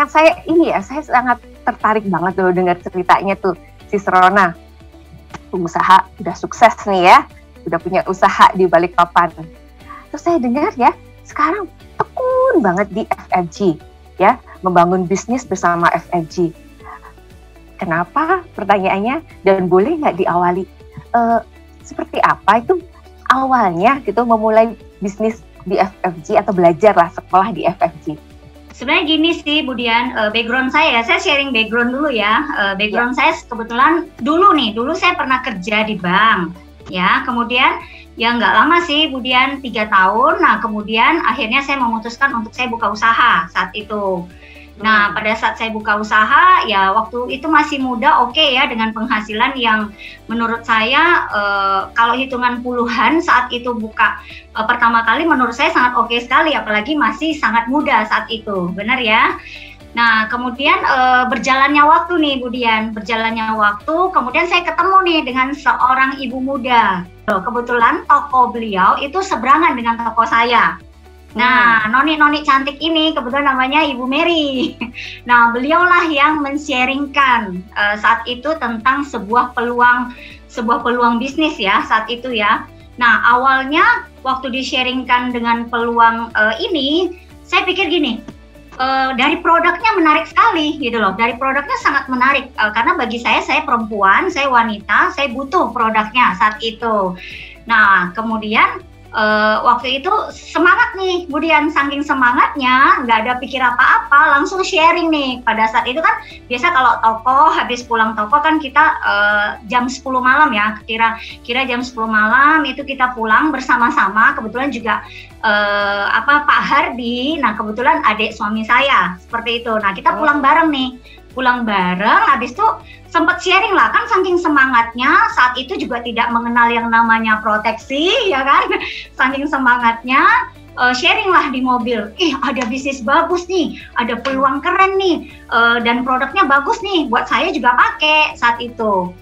yang saya sangat tertarik banget loh dengar ceritanya tuh si Srona, pengusaha udah sukses nih ya, udah punya usaha di Balikpapan. Terus saya dengar ya, sekarang tekun banget di FFG ya, membangun bisnis bersama FFG. Kenapa pertanyaannya, dan boleh nggak diawali seperti apa itu awalnya gitu memulai bisnis di FFG atau belajar lah sekolah di FFG? Sebenarnya gini sih Budian, background saya sharing background dulu ya. Background saya kebetulan dulu saya pernah kerja di bank ya, kemudian ya nggak lama sih Budian, 3 tahun. Nah kemudian akhirnya saya memutuskan untuk saya buka usaha saat itu. Nah pada saat saya buka usaha ya waktu itu masih muda, oke ya, dengan penghasilan yang menurut saya kalau hitungan puluhan saat itu buka pertama kali menurut saya sangat oke sekali, apalagi masih sangat muda saat itu, benar ya. Nah kemudian berjalannya waktu nih Budian, kemudian saya ketemu nih dengan seorang ibu muda. Kebetulan toko beliau itu seberangan dengan toko saya. Nah, noni cantik ini kebetulan namanya Ibu Mary. Nah, beliaulah yang men-sharingkan saat itu tentang sebuah peluang bisnis ya saat itu ya. Nah, awalnya waktu di-sharingkan dengan peluang ini, saya pikir gini, dari produknya menarik sekali gitu loh. Dari produknya sangat menarik karena bagi saya perempuan, saya wanita, saya butuh produknya saat itu. Nah, kemudian waktu itu semangat nih, kemudian saking semangatnya nggak ada pikir apa-apa, langsung sharing nih. Pada saat itu kan biasa kalau toko habis pulang toko kan kita jam 10 malam ya, kira jam 10 malam itu kita pulang bersama-sama. Kebetulan juga Pak Hardi, nah kebetulan adik suami saya seperti itu. Nah kita pulang bareng nih, habis itu sempat sharing lah, kan saking semangatnya saat itu juga tidak mengenal yang namanya proteksi ya kan, saking semangatnya sharing lah di mobil, ada bisnis bagus nih, ada peluang keren nih, dan produknya bagus nih, buat saya juga pakai saat itu.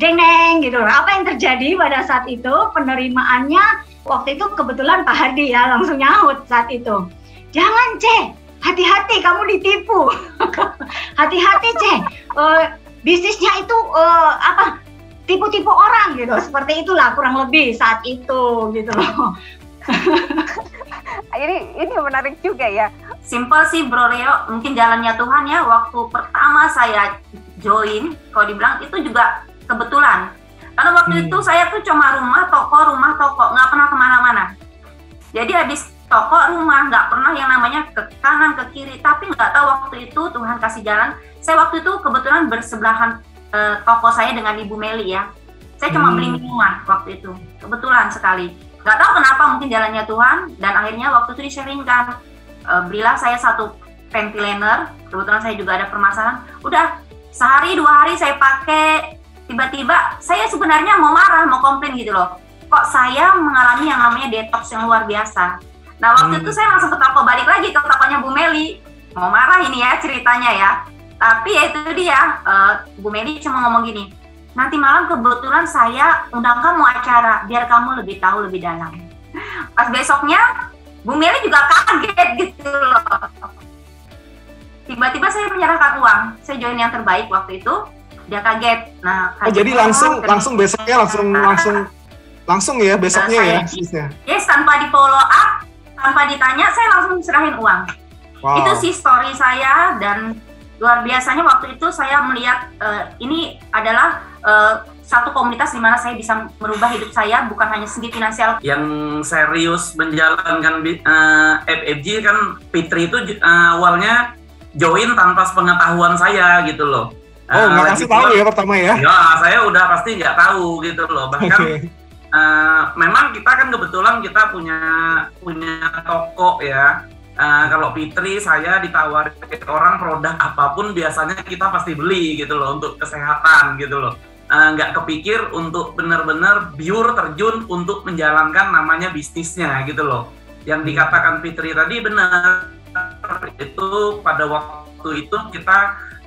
Deng gitu. Apa yang terjadi pada saat itu, penerimaannya waktu itu kebetulan Pak Hardi ya langsung nyaut saat itu, jangan hati-hati kamu ditipu. Hati-hati bisnisnya itu tipu-tipu orang gitu. Seperti itulah kurang lebih saat itu gitu loh. Ini menarik juga ya. Simple sih Bro Leo, mungkin jalannya Tuhan ya. Waktu pertama saya join, kalau dibilang itu juga kebetulan. Karena waktu itu saya tuh cuma rumah toko, nggak pernah kemana-mana. Jadi habis toko rumah, nggak pernah yang namanya ke kanan ke kiri, tapi nggak tahu waktu itu Tuhan kasih jalan. Saya waktu itu kebetulan bersebelahan toko saya dengan Ibu Meli ya. Saya cuma beli minuman waktu itu, kebetulan sekali. Nggak tahu kenapa, mungkin jalannya Tuhan, dan akhirnya waktu itu di-sharingkan. Belilah saya 1 panty liner, kebetulan saya juga ada permasalahan. Udah sehari 2 hari saya pakai, tiba-tiba saya sebenarnya mau marah, mau komplain gitu loh. Kok saya mengalami yang namanya detox yang luar biasa. Nah waktu itu saya langsung ke toko, balik lagi ke tokonya Bu Meli. Mau marah ini ya ceritanya ya. Tapi ya itu dia, Bu Meli cuma ngomong gini, nanti malam kebetulan saya undang kamu acara, biar kamu lebih tahu lebih dalam. Pas besoknya, Bu Meli juga kaget gitu loh. Tiba-tiba saya menyerahkan uang, saya join yang terbaik waktu itu, dia kaget. Nah, jadi langsung besoknya langsung ya besoknya ya? Yes, tanpa di follow up, tanpa ditanya, saya langsung serahin uang. Wow. Itu sih story saya, dan luar biasanya waktu itu saya melihat ini adalah satu komunitas di mana saya bisa merubah hidup saya, bukan hanya segi finansial. Yang serius menjalankan FFG kan Fitri itu awalnya join tanpa sepengetahuan saya gitu loh. Nggak kasih tahu ya pertama ya? Ya, saya udah pasti nggak tahu gitu loh. Bahkan memang kita kan kebetulan kita punya toko ya. Kalau Fitri saya ditawarin orang produk apapun biasanya kita pasti beli gitu loh untuk kesehatan gitu loh. Nggak kepikir untuk benar-benar pure terjun untuk menjalankan namanya bisnisnya gitu loh. Yang dikatakan Fitri tadi benar, itu pada waktu itu kita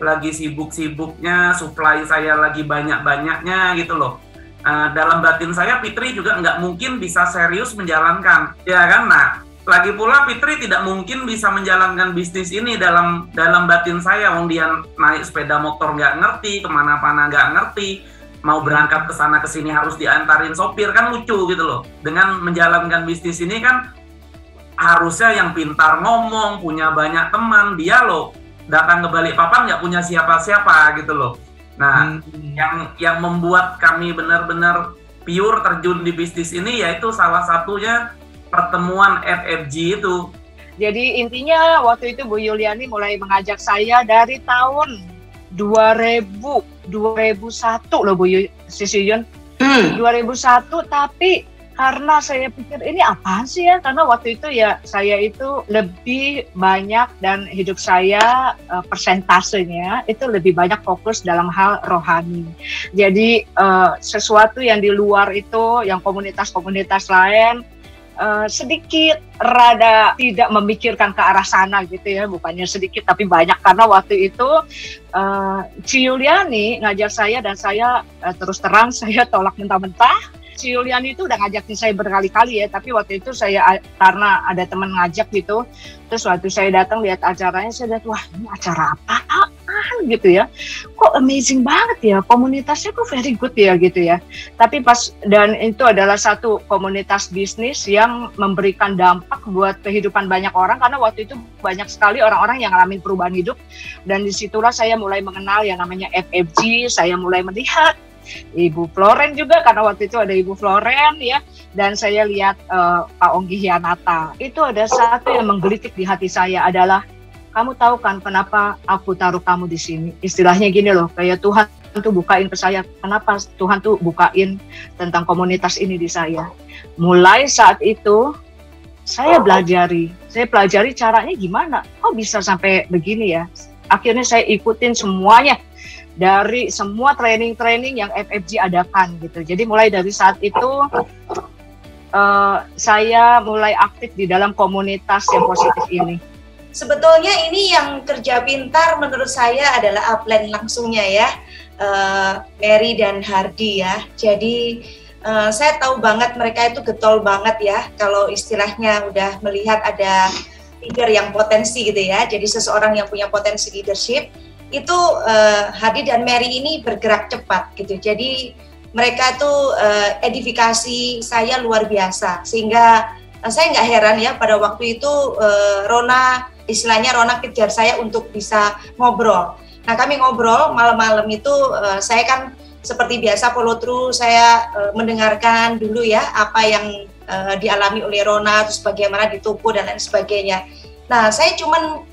lagi sibuk-sibuknya, supply saya lagi banyak-banyaknya gitu loh. Dalam batin saya Fitri juga nggak mungkin bisa serius menjalankan, ya kan? Nah, Lagi pula Fitri tidak mungkin bisa menjalankan bisnis ini dalam batin saya. Wong dia naik sepeda motor nggak ngerti, kemana-mana nggak ngerti, mau berangkat ke sana ke sini harus diantarin sopir, kan lucu gitu loh. Dengan menjalankan bisnis ini kan harusnya yang pintar ngomong, punya banyak teman. Dia loh datang ke Balikpapan nggak punya siapa-siapa gitu loh. Nah, yang membuat kami benar-benar pure terjun di bisnis ini yaitu salah satunya pertemuan FFG itu. Jadi intinya waktu itu Bu Yuliani mulai mengajak saya dari tahun 2001 loh Bu Sisi Yun. 2001, tapi karena saya pikir ini apaan sih ya, karena waktu itu ya saya itu lebih banyak dan hidup saya persentasenya itu lebih banyak fokus dalam hal rohani. Jadi sesuatu yang di luar itu, yang komunitas-komunitas lain sedikit rada tidak memikirkan ke arah sana gitu ya, bukannya sedikit tapi banyak, karena waktu itu Ci Yuliani ngajar saya dan saya terus terang saya tolak mentah-mentah. Ci Yuliani itu udah ngajakin saya berkali-kali ya, tapi waktu itu saya karena ada teman ngajak gitu, terus waktu saya datang lihat acaranya, saya lihat wah ini acara apaan gitu ya, kok amazing banget ya, komunitasnya kok very good ya gitu ya. Tapi dan itu adalah satu komunitas bisnis yang memberikan dampak buat kehidupan banyak orang, karena waktu itu banyak sekali orang-orang yang ngalamin perubahan hidup, dan disitulah saya mulai mengenal yang namanya FFG, saya mulai melihat Ibu Floren juga, karena waktu itu ada Ibu Floren ya, dan saya lihat Pak Onggi Hianata. Itu ada satu yang menggelitik di hati saya adalah, kamu tahu kan kenapa aku taruh kamu di sini? Istilahnya gini loh, kayak Tuhan tuh bukain ke saya, kenapa Tuhan tuh bukain tentang komunitas ini di saya. Mulai saat itu saya pelajari caranya gimana, kok bisa sampai begini ya. Akhirnya saya ikutin semuanya, dari semua training-training yang FFG adakan gitu. Jadi mulai dari saat itu saya mulai aktif di dalam komunitas yang positif ini. Sebetulnya ini yang kerja pintar menurut saya adalah upline langsungnya ya, Mary dan Hardy ya. Jadi saya tahu banget mereka itu getol banget ya, kalau istilahnya udah melihat ada leader yang potensi gitu ya. Jadi seseorang yang punya potensi leadership, itu Hardy dan Mary ini bergerak cepat gitu. Jadi mereka tuh edifikasi saya luar biasa, sehingga saya nggak heran ya pada waktu itu Rona kejar saya untuk bisa ngobrol. Nah kami ngobrol malam-malam itu, saya kan seperti biasa follow through, saya mendengarkan dulu ya apa yang dialami oleh Rona, terus bagaimana di toko dan lain sebagainya. Nah, saya cuma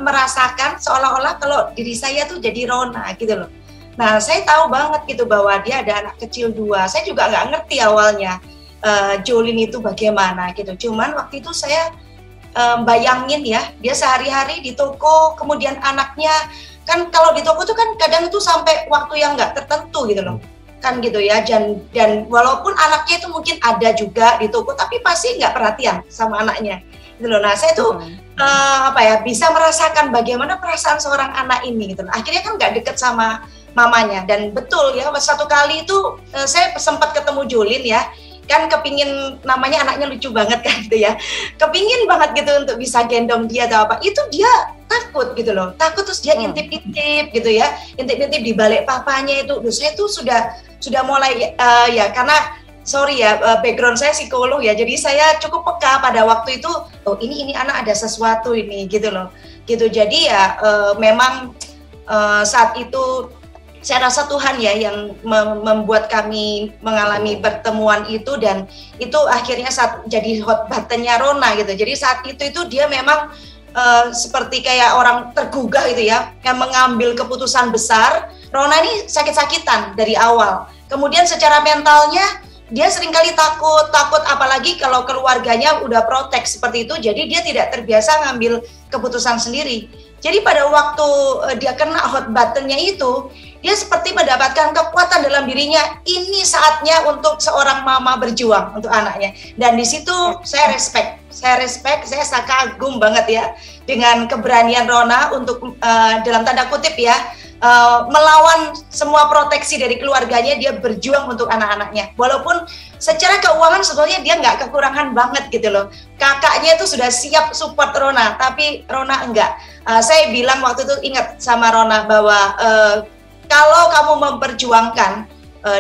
merasakan seolah-olah kalau diri saya tuh jadi Rona gitu loh. Nah, saya tahu banget gitu bahwa dia ada anak kecil 2. Saya juga nggak ngerti awalnya Jolin itu bagaimana gitu. Cuman waktu itu saya bayangin ya, dia sehari-hari di toko, kemudian anaknya, kan kalau di toko tuh kan kadang itu sampai waktu yang nggak tertentu gitu loh. Kan gitu ya, dan walaupun anaknya itu mungkin ada juga di toko, tapi pasti nggak perhatian sama anaknya. Gitu loh. Nah saya tuh bisa merasakan bagaimana perasaan seorang anak ini gitu. Akhirnya kan nggak deket sama mamanya, dan betul ya, satu kali itu saya sempat ketemu Jolin ya, kan kepingin, namanya anaknya lucu banget kan gitu ya, kepingin banget gitu untuk bisa gendong dia atau apa, itu dia takut gitu loh, takut, terus dia intip-intip gitu ya, intip-intip di balik papanya itu. Saya tuh sudah mulai ya karena sorry ya, background saya psikolog ya, jadi saya cukup peka pada waktu itu, oh ini anak ada sesuatu ini gitu loh, gitu. Jadi ya memang saat itu saya rasa Tuhan ya yang membuat kami mengalami pertemuan itu, dan itu akhirnya saat jadi hot buttonnya Rona gitu. Jadi saat itu dia memang seperti kayak orang tergugah gitu ya, yang mengambil keputusan besar. Rona ini sakit-sakitan dari awal, kemudian secara mentalnya dia seringkali takut, apalagi kalau keluarganya udah protek seperti itu, jadi dia tidak terbiasa ngambil keputusan sendiri. Jadi pada waktu dia kena hot buttonnya itu, dia seperti mendapatkan kekuatan dalam dirinya, ini saatnya untuk seorang mama berjuang untuk anaknya. Dan di situ saya respect, saya kagum banget ya dengan keberanian Rona untuk dalam tanda kutip ya, melawan semua proteksi dari keluarganya, dia berjuang untuk anak-anaknya. Walaupun secara keuangan sebenarnya dia nggak kekurangan banget gitu loh. Kakaknya itu sudah siap support Rona, tapi Rona enggak. Saya bilang waktu itu, ingat sama Rona bahwa kalau kamu memperjuangkan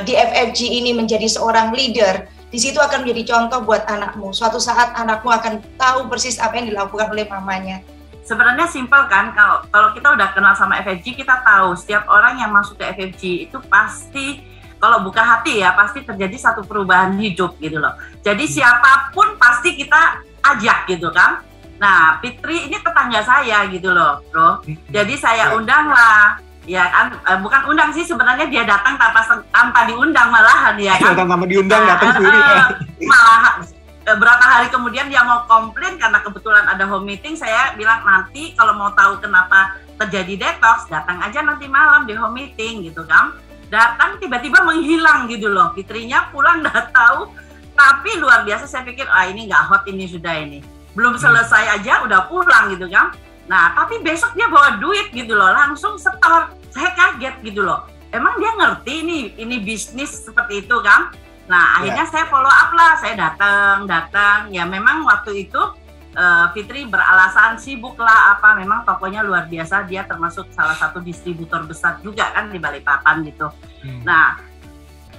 di FFG ini menjadi seorang leader, di situ akan menjadi contoh buat anakmu. Suatu saat anakmu akan tahu persis apa yang dilakukan oleh mamanya. Sebenarnya simpel kan, kalau kita udah kenal sama FFG, kita tahu setiap orang yang masuk ke FFG itu pasti, kalau buka hati ya, pasti terjadi satu perubahan hidup gitu loh. Jadi siapapun pasti kita ajak gitu kan. Nah, Fitri ini tetangga saya gitu loh, bro. Jadi saya undang lah, ya kan, bukan undang sih sebenarnya, dia datang tanpa diundang malahan ya kan. Datang tanpa diundang, datang sendiri. Malah berapa hari kemudian dia mau komplain karena kebetulan ada home meeting. Saya bilang nanti kalau mau tahu kenapa terjadi detox, datang aja nanti malam di home meeting gitu kan. Datang tiba-tiba menghilang gitu loh, Fitrinya pulang nggak tahu. Tapi luar biasa, saya pikir ini nggak hot ini, sudah ini belum selesai aja udah pulang gitu kan. Nah tapi besok dia bawa duit gitu loh, langsung setor. Saya kaget gitu loh, emang dia ngerti ini bisnis seperti itu kan. Nah akhirnya saya follow up lah, saya datang. Ya memang waktu itu Fitri beralasan sibuk lah apa, memang tokonya luar biasa, dia termasuk salah satu distributor besar juga kan di Balikpapan gitu. Nah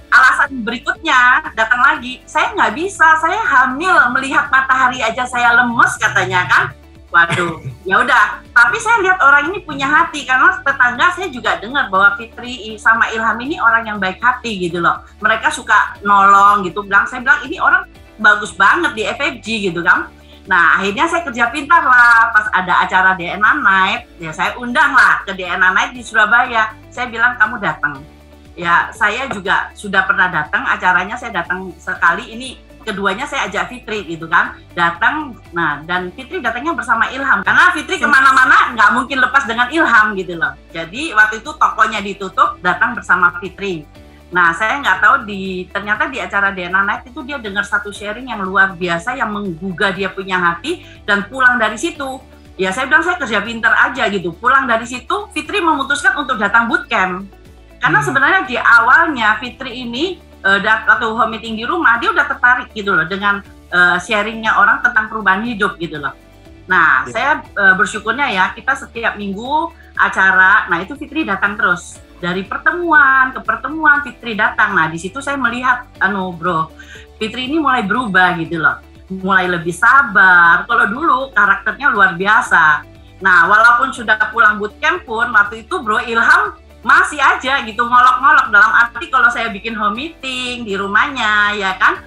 alasan berikutnya datang lagi, saya nggak bisa, saya hamil, melihat matahari aja saya lemes katanya kan. Waduh, ya udah. Tapi saya lihat orang ini punya hati, karena tetangga saya juga dengar bahwa Fitri sama Ilham ini orang yang baik hati gitu loh. Mereka suka nolong gitu. Saya bilang ini orang bagus banget di FFG gitu kan. Nah akhirnya saya kerja pintar lah, pas ada acara DNA Night, ya saya undang lah ke DNA Night di Surabaya. Saya bilang kamu datang. Ya saya juga sudah pernah datang, acaranya saya datang sekali, ini keduanya saya ajak Fitri gitu kan, datang. Nah dan Fitri datangnya bersama Ilham, karena Fitri kemana-mana nggak mungkin lepas dengan Ilham gitu loh. Jadi waktu itu tokonya ditutup, datang bersama Fitri. Nah saya nggak tahu, ternyata di acara DNA Night itu dia dengar satu sharing yang luar biasa, yang menggugah dia punya hati, dan pulang dari situ, ya saya bilang saya kerja pintar aja gitu. Pulang dari situ Fitri memutuskan untuk datang bootcamp. Karena sebenarnya di awalnya Fitri ini waktu home meeting di rumah, dia udah tertarik gitu loh dengan sharingnya orang tentang perubahan hidup gitu loh. Nah saya bersyukurnya ya, kita setiap minggu acara, nah itu Fitri datang terus. Dari pertemuan ke pertemuan Fitri datang. Nah di situ saya melihat, bro, Fitri ini mulai berubah gitu loh. Mulai lebih sabar. Kalau dulu karakternya luar biasa. Nah walaupun sudah pulang bootcamp pun, waktu itu bro Ilham masih aja gitu ngolok-ngolok, dalam arti kalau saya bikin home meeting di rumahnya ya kan,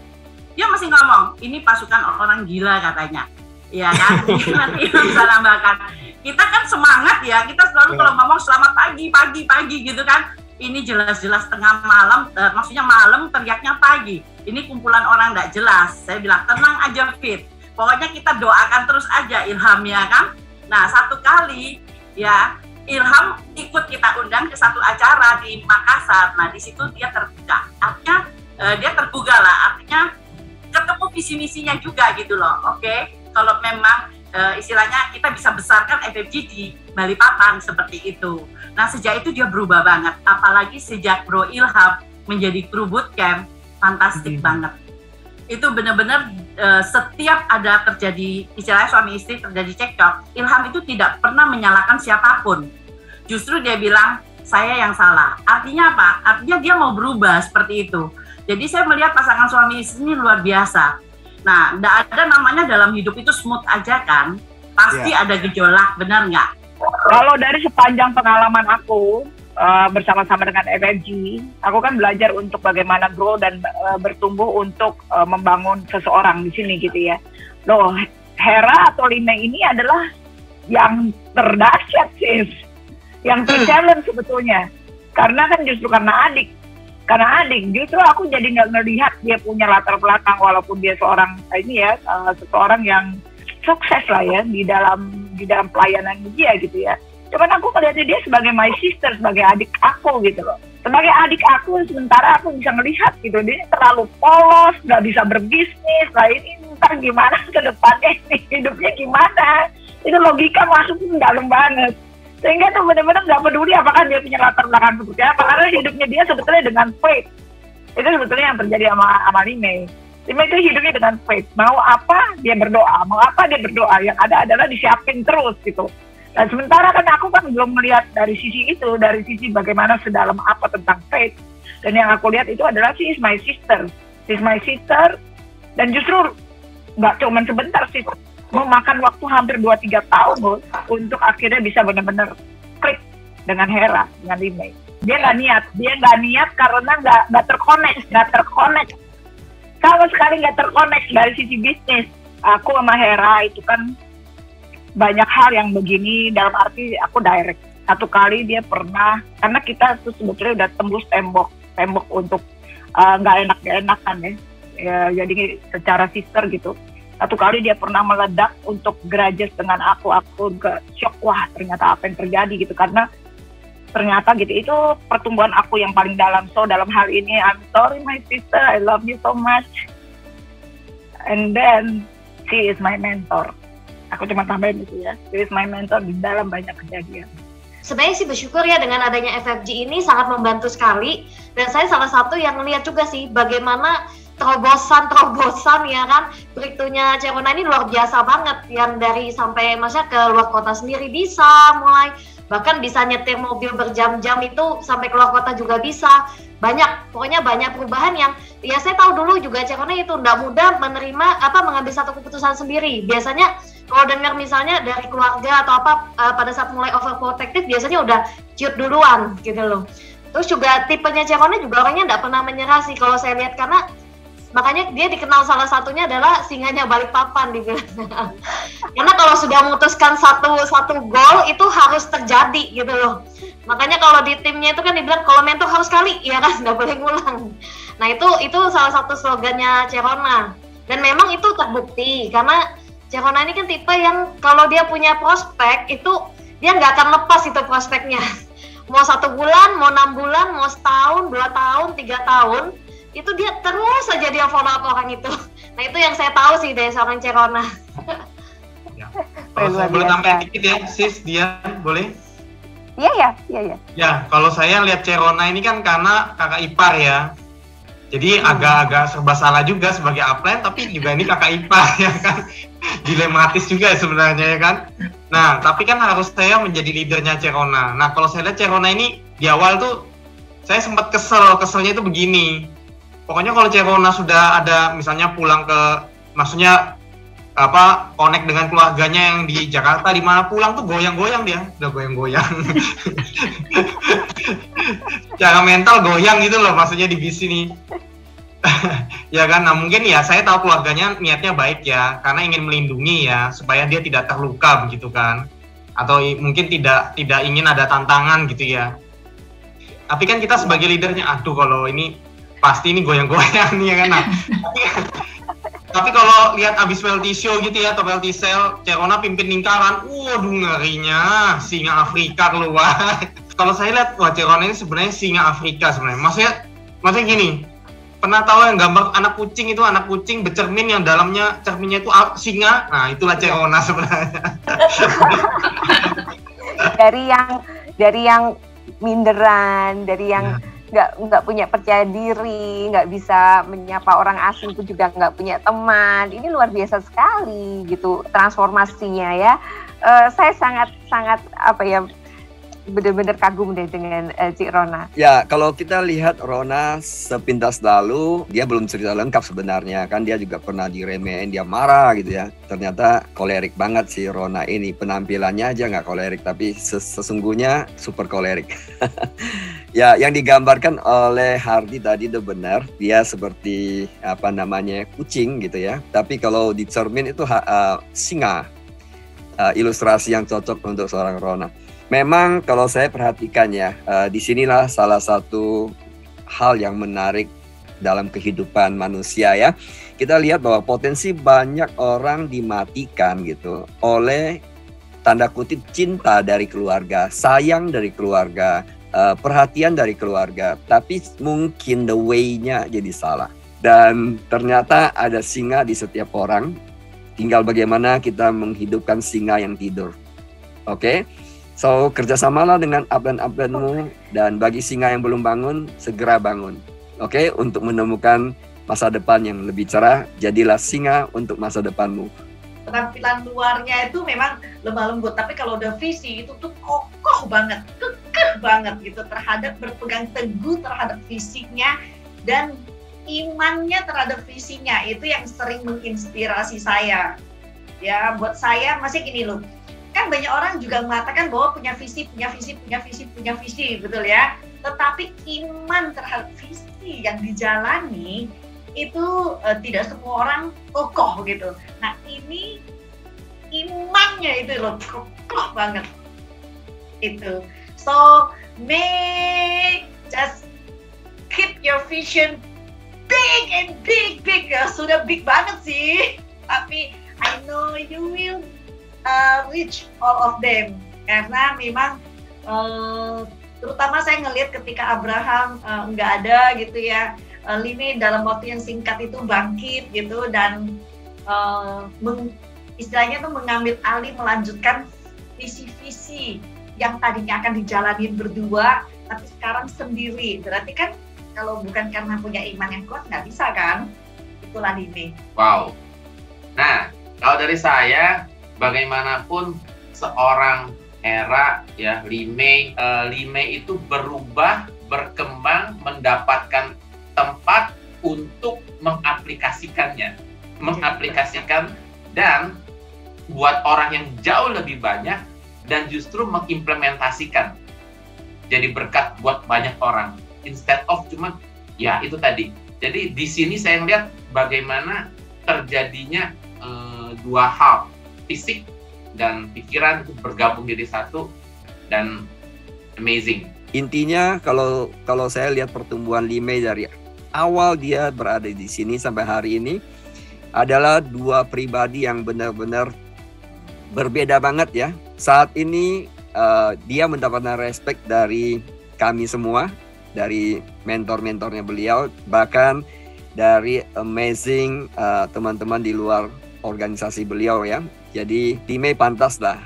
dia masih ngomong ini pasukan orang gila katanya, ya kan. Nanti bisa nambahkan, kita kan semangat ya, kita selalu kalau ngomong selamat pagi gitu kan, ini jelas-jelas tengah malam, maksudnya malam teriaknya pagi, ini kumpulan orang nggak jelas. Saya bilang tenang aja Fit, pokoknya kita doakan terus aja Ilham ya kan. Nah satu kali ya Ilham ikut kita undang ke satu acara di Makassar. Nah di situ dia terbuka, artinya dia terbuka lah, artinya ketemu visi misinya juga gitu loh. Oke, kalau memang istilahnya kita bisa besarkan FFG di Balikpapan seperti itu. Nah sejak itu dia berubah banget, apalagi sejak Bro Ilham menjadi kru bootcamp, fantastik banget. Itu benar-benar setiap ada terjadi, istilahnya suami istri terjadi cekcok, Ilham itu tidak pernah menyalahkan siapapun. Justru dia bilang, saya yang salah. Artinya apa? Artinya dia mau berubah seperti itu. Jadi saya melihat pasangan suami istri ini luar biasa. Nah, tidak ada namanya dalam hidup itu smooth aja kan. Pasti ada gejolak, benar nggak? Kalau dari sepanjang pengalaman aku, bersama-sama dengan FFG, aku kan belajar untuk bagaimana grow dan bertumbuh untuk membangun seseorang di sini gitu ya. Loh, Hera atau Lina ini adalah yang terdahsyat sis, yang ter-challenge sebetulnya. Karena kan justru karena adik justru aku jadi nggak melihat dia punya latar belakang, walaupun dia seorang seseorang yang sukses lah ya di dalam pelayanan dia gitu ya. Cuman aku melihatnya dia sebagai my sister, sebagai adik aku gitu loh. Sebagai adik aku, sementara aku bisa melihat gitu, dia terlalu polos, nggak bisa berbisnis, lah ini ntar gimana ke depannya, hidupnya gimana. Itu logika masuk dalam banget. Sehingga tuh benar-benar nggak peduli apakah dia punya latar belakang seperti apa, karena hidupnya dia sebetulnya dengan faith. Itu sebetulnya yang terjadi sama Limei. Limei itu hidupnya dengan faith. Mau apa dia berdoa, mau apa dia berdoa. Yang ada adalah disiapin terus gitu. Dan sementara kan aku kan belum melihat dari sisi itu, dari sisi bagaimana sedalam apa tentang faith. Dan yang aku lihat itu adalah she is my sister. She is my sister. Dan justru nggak cuma sebentar sih, memakan waktu hampir 2-3 tahun loh, untuk akhirnya bisa benar-benar klik dengan Hera, dengan Limei. Dia nggak niat karena nggak terkonek, sama sekali nggak terkonek dari sisi bisnis. Aku sama Hera itu kan banyak hal yang begini, dalam arti aku direct. Satu kali dia pernah, karena kita tuh sebetulnya udah tembus tembok untuk nggak enak-enakan ya, jadi secara sister gitu. Satu kali dia pernah meledak untuk grudges dengan aku gak shock, wah ternyata apa yang terjadi gitu, karena ternyata gitu itu pertumbuhan aku yang paling dalam. So dalam hal ini, I'm sorry my sister, I love you so much, and then she is my mentor. Aku cuma tambahin itu ya, she is my mentor di dalam banyak kejadian. Sebenarnya sih bersyukur ya dengan adanya FFG ini sangat membantu sekali, dan saya salah satu yang melihat juga sih bagaimana terobosan ya kan, breakthrough-nya Cerona ini luar biasa banget, yang dari sampai masa ke luar kota sendiri bisa mulai, bahkan bisa nyetir mobil berjam-jam itu sampai keluar kota juga bisa. Pokoknya banyak perubahan yang ya saya tahu dulu juga Cerona itu tidak mudah mengambil satu keputusan sendiri. Biasanya kalau dengar misalnya dari keluarga atau pada saat mulai overprotective biasanya udah ciut duluan gitu loh. Terus juga tipenya Cerona juga orangnya tidak pernah menyerah sih kalau saya lihat, karena makanya dia dikenal salah satunya adalah singanya Balikpapan dibilang. Karena kalau sudah memutuskan satu gol itu harus terjadi gitu loh. Makanya kalau di timnya itu kan dibilang kalau mentor harus sekali, ya kan, nggak boleh ngulang. Nah itu salah satu slogannya Cerona. Dan memang itu terbukti karena Cerona ini kan tipe yang kalau dia punya prospek itu dia nggak akan lepas itu prospeknya. Mau 1 bulan, mau 6 bulan, mau setahun, 2 tahun, 3 tahun, itu dia terus saja dia follow up orang itu. Nah itu yang saya tahu sih dari seorang Cerona. Ya. Kalau saya boleh tambahin dikit ya, Sis Dian, boleh? Iya. Ya, kalau saya lihat Cerona ini kan karena kakak ipar ya. Jadi agak-agak serba salah juga sebagai upline, tapi juga ini kakak ipar ya kan. Dilematis juga sebenarnya ya kan. Nah, tapi kan harus saya menjadi leadernya Cerona. Nah, kalau saya lihat Cerona ini di awal tuh saya sempat keselnya itu begini. Pokoknya kalau Cerona sudah ada misalnya pulang ke, maksudnya connect dengan keluarganya yang di Jakarta, di mana pulang tuh goyang-goyang dia, udah goyang-goyang. Cara mental goyang gitu loh, maksudnya di bis ini. Ya kan, nah mungkin ya saya tahu keluarganya niatnya baik ya, karena ingin melindungi ya, supaya dia tidak terluka begitu kan. Atau mungkin tidak ingin ada tantangan gitu ya. Tapi kan kita sebagai leadernya, aduh kalau ini pasti ini goyang-goyang nih ya kan. Nah, tapi kalau lihat abis Welty Show gitu ya, atau Welty Sale, Cerona pimpin lingkaran, waduh ngerinya, singa Afrika keluar. Kalau saya lihat, wah Cerona ini sebenarnya singa Afrika sebenarnya. Maksudnya gini, pernah tahu yang gambar anak kucing bercermin yang dalamnya cerminnya itu singa? Nah itulah Cerona sebenarnya. dari yang minderan, dari yang nggak punya percaya diri, nggak bisa menyapa orang asing pun juga nggak punya teman. Ini luar biasa sekali gitu transformasinya ya. Saya sangat benar-benar kagum deh dengan Cik Rona. Ya, kalau kita lihat Rona sepintas lalu, dia belum cerita lengkap sebenarnya. Kan dia juga pernah diremehin, dia marah gitu ya. Ternyata kolerik banget si Rona ini. Penampilannya aja nggak kolerik, tapi sesungguhnya super kolerik. Ya, yang digambarkan oleh Hardy tadi itu benar. Dia seperti kucing gitu ya. Tapi kalau di cermin itu singa. Ilustrasi yang cocok untuk seorang Rona. Memang kalau saya perhatikan ya, disinilah salah satu hal yang menarik dalam kehidupan manusia ya. Kita lihat bahwa potensi banyak orang dimatikan gitu oleh tanda kutip cinta dari keluarga, sayang dari keluarga, perhatian dari keluarga. Tapi mungkin the way-nya jadi salah. Dan ternyata ada singa di setiap orang. Tinggal bagaimana kita menghidupkan singa yang tidur. Oke? So kerjasamalah dengan upline-uplinemu, dan bagi singa yang belum bangun, segera bangun. Oke, untuk menemukan masa depan yang lebih cerah, jadilah singa untuk masa depanmu. Penampilan luarnya itu memang lemah lembut, tapi kalau udah visi itu tuh kokoh banget, kekeh banget gitu terhadap berpegang teguh terhadap fisiknya dan imannya terhadap visinya. Itu yang sering menginspirasi saya. Ya, buat saya masih gini loh. Kan banyak orang juga mengatakan bahwa punya visi, betul ya. Tetapi iman terhadap visi yang dijalani itu tidak semua orang kokoh gitu. Nah ini imannya itu loh kokoh banget itu. So just keep your vision big and big ya. Sudah big banget sih. Tapi I know you will reach all of them, karena memang terutama saya ngelihat ketika Abraham nggak ada gitu ya, Lime dalam waktu yang singkat itu bangkit gitu dan istilahnya tuh mengambil alih, melanjutkan visi-visi yang tadinya akan dijalani berdua tapi sekarang sendiri. Berarti kan kalau bukan karena punya iman yang kuat nggak bisa kan? Itulah Lime. Wow. Nah, kalau dari saya, bagaimanapun seorang Hera ya, Lime itu berubah, berkembang, mendapatkan tempat untuk mengaplikasikan dan buat orang yang jauh lebih banyak dan justru mengimplementasikan, jadi berkat buat banyak orang instead of cuma ya itu tadi. Jadi di sini saya melihat bagaimana terjadinya dua hal, fisik dan pikiran itu bergabung jadi satu dan amazing. Intinya kalau saya lihat pertumbuhan Lime dari awal dia berada di sini sampai hari ini adalah dua pribadi yang benar-benar berbeda banget ya. Saat ini dia mendapatkan respect dari kami semua, dari mentor-mentornya beliau, bahkan dari amazing teman-teman di luar organisasi beliau ya. Jadi Lime pantaslah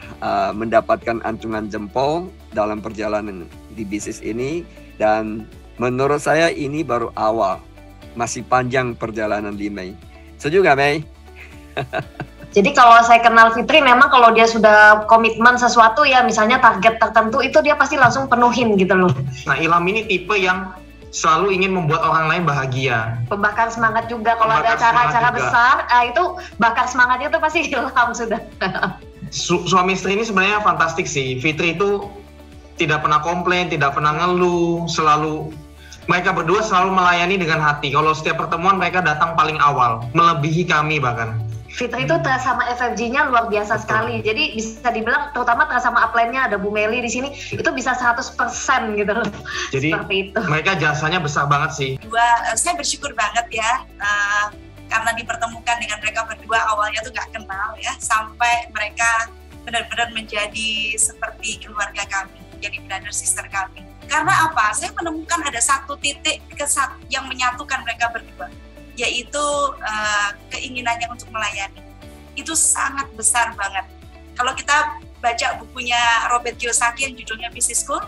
mendapatkan acungan jempol dalam perjalanan di bisnis ini, dan menurut saya ini baru awal, masih panjang perjalanan Lime. Setuju nggak, Mei? Jadi kalau saya kenal Fitri, memang kalau dia sudah komitmen sesuatu ya, misalnya target tertentu itu dia pasti langsung penuhin gitu loh. Nah, Ilham ini tipe yang selalu ingin membuat orang lain bahagia. Pembakar semangat juga kalau ada acara-acara besar, itu bakar semangatnya tuh pasti Ilham sudah. Suami istri ini sebenarnya fantastik sih. Fitri itu tidak pernah komplain, tidak pernah ngeluh, mereka berdua selalu melayani dengan hati. Kalau setiap pertemuan mereka datang paling awal, melebihi kami bahkan. Fitri itu sama FFG-nya luar biasa sekali. Jadi bisa dibilang, terutama sama upline-nya ada Bu Meli di sini, itu bisa 100% gitu loh. Jadi seperti itu. Mereka jasanya besar banget sih. Saya bersyukur banget ya, karena dipertemukan dengan mereka berdua. Awalnya tuh nggak kenal ya, sampai mereka benar-benar menjadi seperti keluarga kami, menjadi brother sister kami. Karena apa? Saya menemukan ada satu titik yang menyatukan mereka berdua, yaitu keinginannya untuk melayani. Itu sangat besar banget. Kalau kita baca bukunya Robert Kiyosaki yang judulnya Business School,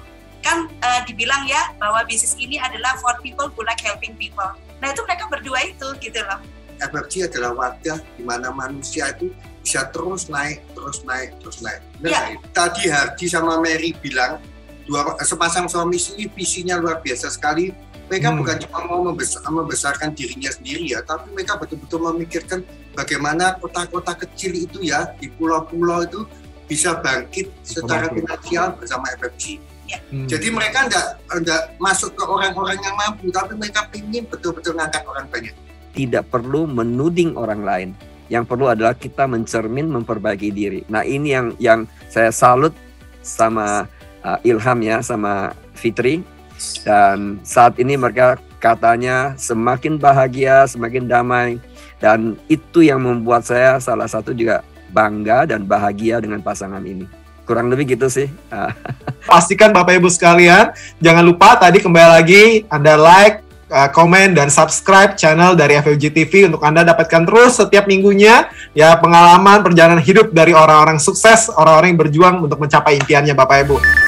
kan dibilang ya bahwa bisnis ini adalah for people who like helping people. Nah itu mereka berdua itu gitu loh. FFG adalah wadah di mana manusia itu bisa terus naik. Ya. Tadi Hardi sama Mary bilang, sepasang suami istri visinya luar biasa sekali. Mereka bukan cuma mau membesarkan dirinya sendiri ya, tapi mereka betul-betul memikirkan bagaimana kota-kota kecil itu ya, di pulau-pulau itu bisa bangkit secara finansial bersama FFG. Ya. Jadi mereka enggak masuk ke orang-orang yang mampu, tapi mereka ingin betul-betul ngangkat orang banyak. Tidak perlu menuding orang lain. Yang perlu adalah kita mencermin, memperbaiki diri. Nah ini yang saya salut sama Ilham ya, sama Fitri. Dan saat ini mereka katanya semakin bahagia, semakin damai. Dan itu yang membuat saya salah satu juga bangga dan bahagia dengan pasangan ini. Kurang lebih gitu sih. Pastikan Bapak Ibu sekalian, jangan lupa tadi kembali lagi Anda like, komen dan subscribe channel dari FFG TV untuk Anda dapatkan terus setiap minggunya ya pengalaman perjalanan hidup dari orang-orang sukses, orang-orang yang berjuang untuk mencapai impiannya Bapak Ibu.